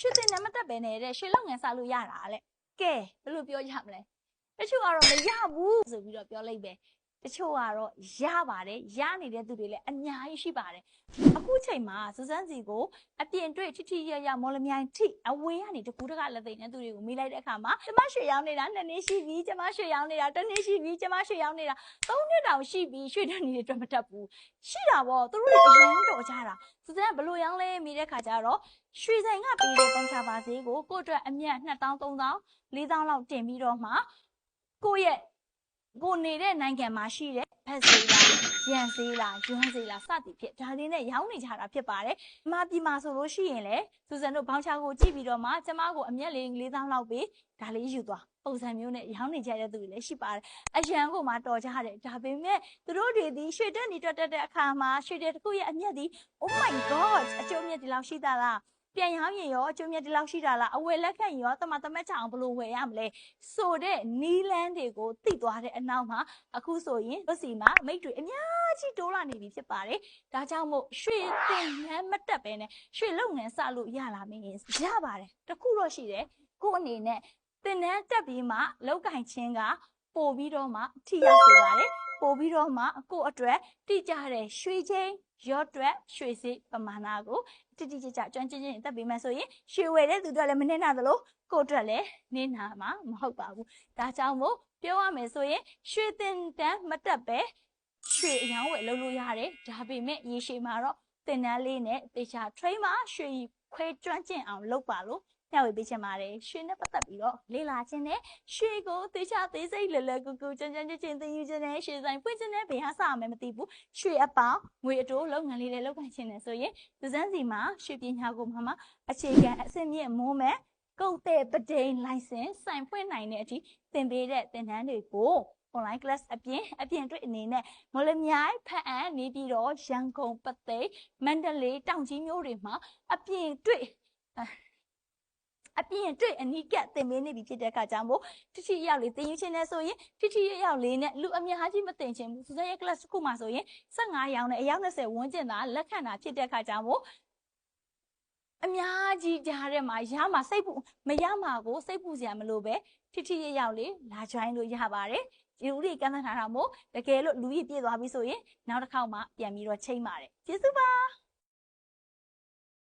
ရွှေတင်နဲ့မတက်ပဲနေတဲ့ရွှေလောက်ငန်းစားလို့ရတာလေကဲဘယ်လိုပြောကြမလဲတချို့ကတော့မရဘူးဆိုပြီးတော့ပြောလိုက်ပဲတချို့ကတော့ရပါတယ်ရနေတဲ့သူတွေလည်းအများကြီးရှိပါတယ်အခုချိန်မှာစူးစမ်းစီကိုအပြင်တွေ့ထိထိရရမော်လမြိုင်ထိအဝေးကနေတကူတကလက်သိမ်းတဲ့သူတွေကိုမိလိုက်တဲ့အခါမှာကျမရွှေရောင်းနေတာ2နှစ်ရှိပြီကျမရွှေရောင်းနေတာ1နှစ်ရှိပြီကျမရွှေရောင်းနေတာ3နှစ်တောင်ရှိပြီရွှေတန်းနေတဲ့အတွက်မတက်ဘူးရှိတာပေါ့သူတို့တွေအရင်တော်ကြတာစူးစမ်းဘလို့ရောင်းလဲမိတဲ့ခါကျတော့ရွှေဆိုင်ကပေးတဲ့ပုံချပါစေကိုကိုအတွက်အမြတ်2000 3000 4000လောက်တင်ပြီးတော့မှကိုနေတဲ့နိုင်ငံမှာရှိတဲ့ဖက်စေးလားရန်စေးလားယွန်းစေးလားစသည်ဖြင့်ဒါလေးနဲ့ရောင်းနေကြတာဖြစ်ပါတယ်။မှာပြည်မှာဆိုလို့ရှိရင်လေစူဇန်တို့ဘောင်းချာကိုကြည့်ပြီးတော့မှကျမကိုအမျက်လေး4000လောက်ပေးဒါလေးယူသွားပုံစံမျိုးနဲ့ရောင်းနေကြတဲ့သူတွေလည်းရှိပါတယ်။အရန်ကိုမှတော်ကြတယ်ဒါပေမဲ့သူတို့တွေဒီရွှေတက်နေတက်တဲ့အခါမှာရွှေတဲ့တစ်ခုရဲ့အမျက်ဒီ Oh my god အကျိုးအမြတ်ဒီလောက်ရှိတာလားပြန်ရောင်းရင်ရောအကျိုးမြတ်ဒီလောက်ရှိတာလားအဝယ်လက်ခံရင်ရောတမချအောင်ဘလို့ဝယ်ရမလဲဆိုတဲ့နီးလန်းတွေကိုသိသွားတဲ့အနောက်မှာအခုဆိုရင်တို့စီမှာမိတ်တွေအများကြီးတိုးလာနေပြီဖြစ်ပါတယ်ဒါကြောင့်မို့ရွှေတင်နှမ်းမတက်ပဲနဲ့ရွှေလုပ်ငန်းစလို့ရလာမင်းရပါတယ်တခုတော့ရှိတယ်ကို့အနေနဲ့တင်နှမ်းတက်ပြီးမှလောက်ကင်ချင်းကပို့ပြီးတော့မှထိရောက်စေပါတယ်ပို့ပြီးတော့မှကို့အတွက်တိကျတဲ့ရွှေချင်းရော့အတွက်ရွှေစီပမာဏကိုတိတိကျကျကျွမ်းကျင်ချင်းတက်ပြီးမှဆိုရင်ရွှေဝယ်တဲ့သူတွေလည်းမနှင်းနာသလိုကို့အတွက်လည်းနှင်းနာမှာမဟုတ်ပါဘူးဒါကြောင့်မို့ပြောရမယ်ဆိုရင်ရွှေတင်တန်းမတက်ပဲရွှေအယောင်းဝယ်လုပ်လို့ရတယ်ဒါပေမဲ့ရေရှည်မှာတော့တင်တန်းလေးနဲ့တေချာ train မှာရွှေခွဲကျွမ်းကျင်အောင်လုပ်ပါလို့ညဝေပေးချင်ပါတယ်ရွှေနဲ့ပတ်သက်ပြီးတော့လေ့လာခြင်းနဲ့ရွှေကိုတေချာသေးစိတ်လလကူကူကြမ်းကြမ်းချင်းသိယူခြင်းနဲ့ရွှေဆိုင်ဖွင့်ခြင်းနဲ့ဘယ်ဟာစအောင်မသိဘူးရွှေအပေါင်းငွေအတိုးလုပ်ငန်းလေးတွေလုပ်ကိုင်ခြင်းနဲ့ဆိုရင်စစမ်းစီမှာရွှေပညာကိုမှအခြေခံအဆင့်မြင့်မိုးမဲ့ကုန်တဲ့ပဒိန်လိုင်စင်ဆိုင်ဖွင့်နိုင်တဲ့အထိသင်ပေးတဲ့သင်တန်းတွေကို online class အပြင်တွေ့အနေနဲ့မော်လမြိုင်ဖက်အံနေပြီးတော့ရန်ကုန်ပသိမ်မန္တလေးတောင်ကြီးမြို့တွေမှာအပြင်တွေ့အနီးကပ်သင်ပေးနေပြီဖြစ်တဲ့အခါကြောင့်မို့ထိထိရောက်လေးသင်ယူခြင်းနဲ့ဆိုရင်ထိထိရောက်လေးနဲ့လူအများကြီးမသင်ချင်ဘူးစစရဲ့ class တစ်ခုမှာဆိုရင်15ရောင်နဲ့အယောက်20ဝန်းကျင်သာလက်ခံတာဖြစ်တဲ့အခါကြောင့်မို့အများကြီးကြားထဲမှာရမှာစိတ်ပူမရမှာကိုစိတ်ပူစရာမလိုပဲထိထိရောက်လေးလာ join လို့ရပါတယ်ဒီလူတွေကမ်းလှမ်းထားတာမို့တကယ်လို့လူကြီးပြေးသွားပြီဆိုရင်နောက်တစ်ခေါက်မှပြန်ပြီးတော့ချိန်ပါတယ်ကျေးဇူးပါ